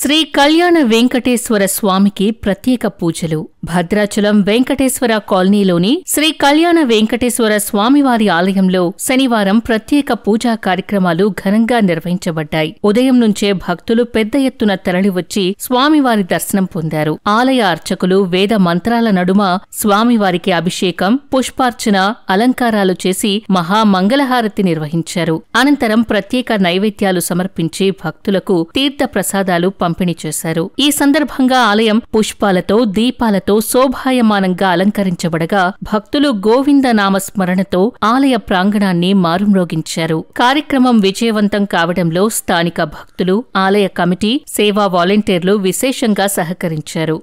శ్రీ కళ్యాణ వెంకటేశ్వర స్వామికి ప్రత్యేక పూజలు. భద్రాచలం వెంకటేశ్వర కాలనీలోని శ్రీ కళ్యాణ వెంకటేశ్వర స్వామివారి ఆలయంలో శనివారం ప్రత్యేక పూజా కార్యక్రమాలు ఘనంగా నిర్వహించబడ్డాయి. ఉదయం నుంచే భక్తులు పెద్ద ఎత్తున తరలివచ్చి స్వామివారి దర్శనం పొందారు. ఆలయ అర్చకులు వేద మంత్రాల నడుమ స్వామివారికి అభిషేకం, పుష్పార్చన, అలంకారాలు చేసి మహామంగళహారతి నిర్వహించారు. అనంతరం ప్రత్యేక నైవేద్యాలు సమర్పించి భక్తులకు తీర్థ ప్రసాదాలు పంపిణీ చేశారు. ఈ సందర్భంగా ఆలయం పుష్పాలతో, దీపాలతో శోభాయమానంగా అలంకరించబడగా భక్తులు గోవింద నామస్మరణతో ఆలయ ప్రాంగణాన్ని మారుమ్రోగించారు. కార్యక్రమం విజయవంతం కావడంలో స్థానిక భక్తులు, ఆలయ కమిటీ, సేవా వాలంటీర్లు విశేషంగా సహకరించారు.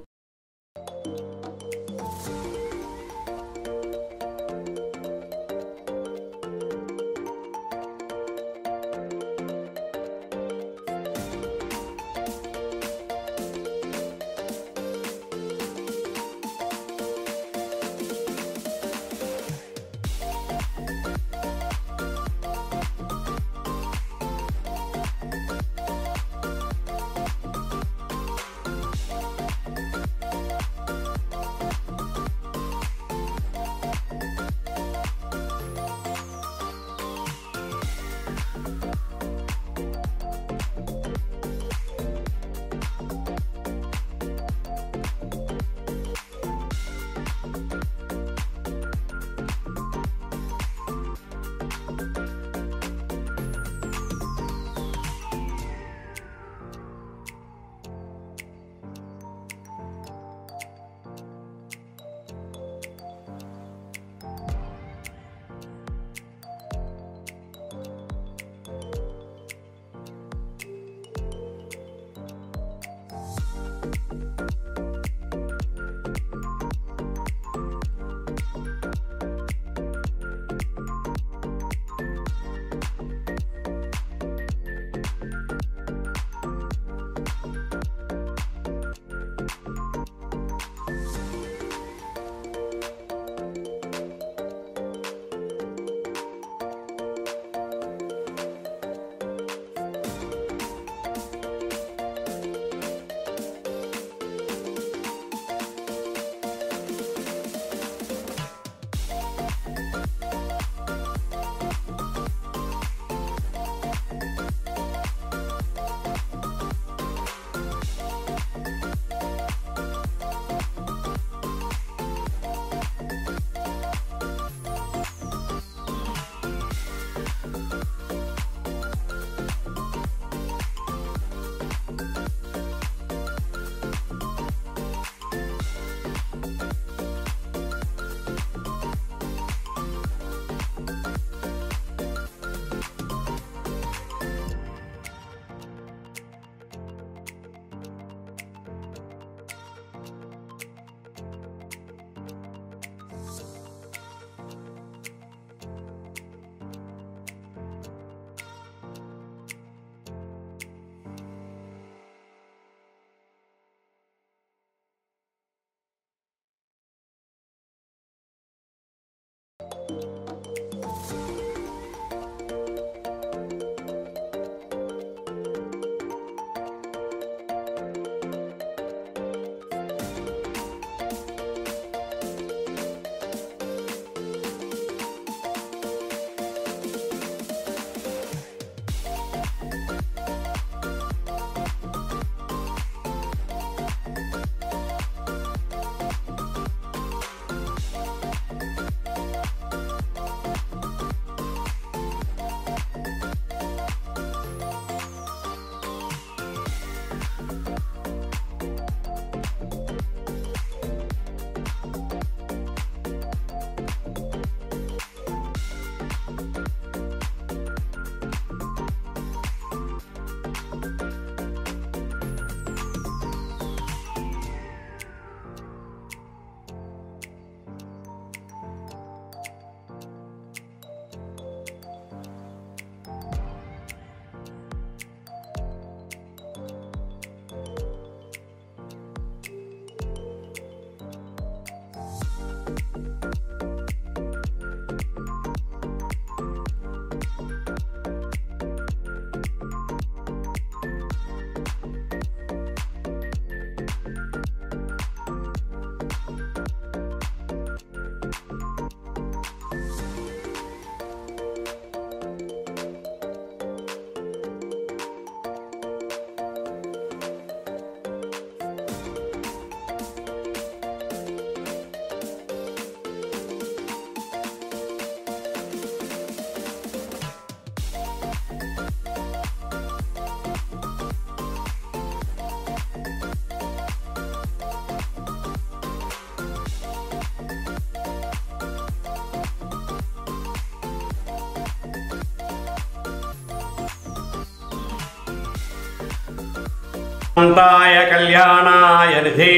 అంతాయ కళ్యాణాయ నిధే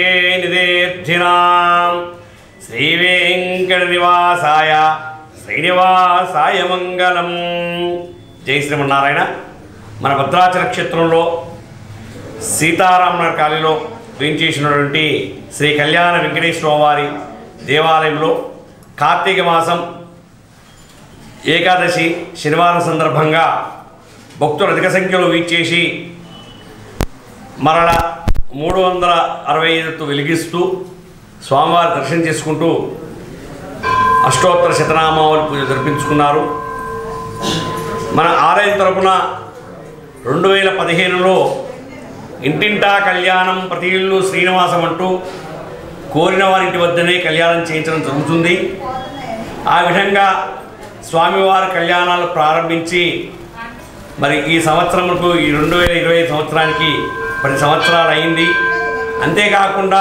నిధేర్థినాం శ్రీ వెంకట నివాసాయ శ్రీనివాసాయ మంగళం. జై శ్రీమన్నారాయణ. మన భద్రాచల క్షేత్రంలో సీతారామనగర్ కాలనీలో వేంచేసినటువంటి శ్రీ కళ్యాణ వెంకటేశ్వర వారి దేవాలయంలో కార్తీక మాసం ఏకాదశి శనివారం సందర్భంగా భక్తులు అధిక సంఖ్యలో వీచేసి మరల 365 వెలిగిస్తూ స్వామివారి దర్శనం చేసుకుంటూ అష్టోత్తర శతనామావళి పూజ జరిపించుకున్నారు. మన ఆలయం తరపున 2015లో ఇంటింటా కళ్యాణం ప్రతి ఇల్లు శ్రీనివాసం అంటూ కోరిన వారింటి వద్దనే కళ్యాణం చేయించడం జరుగుతుంది. ఆ విధంగా స్వామివారి కళ్యాణాలు ప్రారంభించి మరి ఈ సంవత్సరంకు ఈ 2025 సంవత్సరానికి 10 సంవత్సరాలు అయింది. అంతేకాకుండా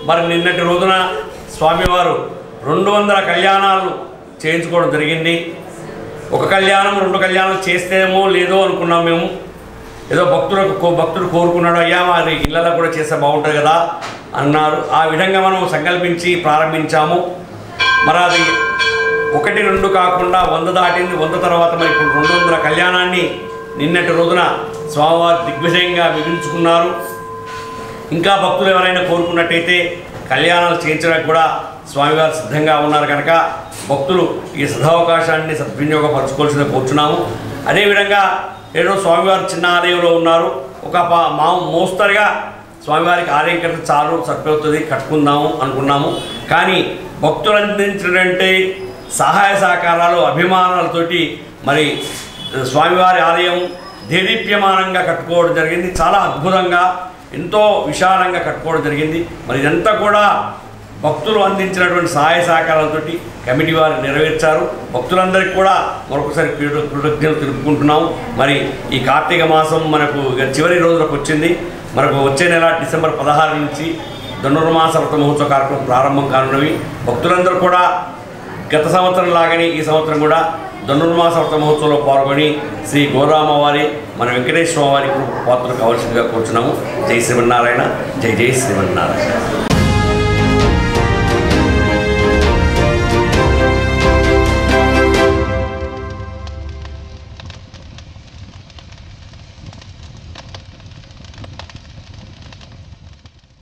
మరి నిన్నటి రోజున స్వామివారు 200 కళ్యాణాలు చేయించుకోవడం జరిగింది. ఒక కళ్యాణం 2 కళ్యాణాలు చేస్తేమో లేదో అనుకున్నాం మేము. ఏదో భక్తుడు కోరుకున్నాడు, అయ్యా మరి ఇళ్ళలో కూడా చేస్తే బాగుంటుంది కదా అన్నారు. ఆ విధంగా మనం సంకల్పించి ప్రారంభించాము. మరి అది 1-2 కాకుండా 100 దాటింది. 100 తర్వాత మరి ఇప్పుడు 200 కళ్యాణాన్ని నిన్నటి రోజున స్వామివారు దిగ్విజయంగా మిగిల్చుకున్నారు. ఇంకా భక్తులు ఎవరైనా కోరుకున్నట్టయితే కళ్యాణాలు చేయించడానికి కూడా స్వామివారు సిద్ధంగా ఉన్నారు కనుక భక్తులు ఈ సదవకాశాన్ని సద్వినియోగపరచుకోవాల్సిందిగా కోరుచున్నాము. అదేవిధంగా ఏదో స్వామివారు చిన్న ఆలయంలో ఉన్నారు. ఒక మోస్తరుగా స్వామివారికి ఆలయం కడితే చాలు సరిపోతుంది, కట్టుకుందాము అనుకున్నాము. కానీ భక్తులు అందించినటువంటి సహాయ సహకారాలు అభిమానాలతోటి మరి స్వామివారి ఆలయం దేదీప్యమానంగా కట్టుకోవడం జరిగింది. చాలా అద్భుతంగా ఎంతో విశాలంగా కట్టుకోవడం జరిగింది. మరి ఇదంతా కూడా భక్తులు అందించినటువంటి సహాయ సహకారాలతోటి కమిటీ వారు నెరవేర్చారు. భక్తులందరికీ కూడా మరొకసారి కృతజ్ఞతలు తెలుపుకుంటున్నాము. మరి ఈ కార్తీక మాసం మనకు చివరి రోజులకు వచ్చింది. మనకు వచ్చే నెల డిసెంబర్ 16 నుంచి ధనుర్మాస వ్రత మహోత్సవ కార్యక్రమం ప్రారంభం కానున్నవి. భక్తులందరూ కూడా గత సంవత్సరం లాగానే ఈ సంవత్సరం కూడా ధనుర్మాస వ్రత మహోత్సవంలో పాల్గొని శ్రీ గోరామవారి మన వెంకటేశ్వర వారి పాత్రలు కావాల్సిందిగా కోరుచున్నాము. జై శ్రీమన్నారాయణ. జై జై శ్రీమన్నారాయణ.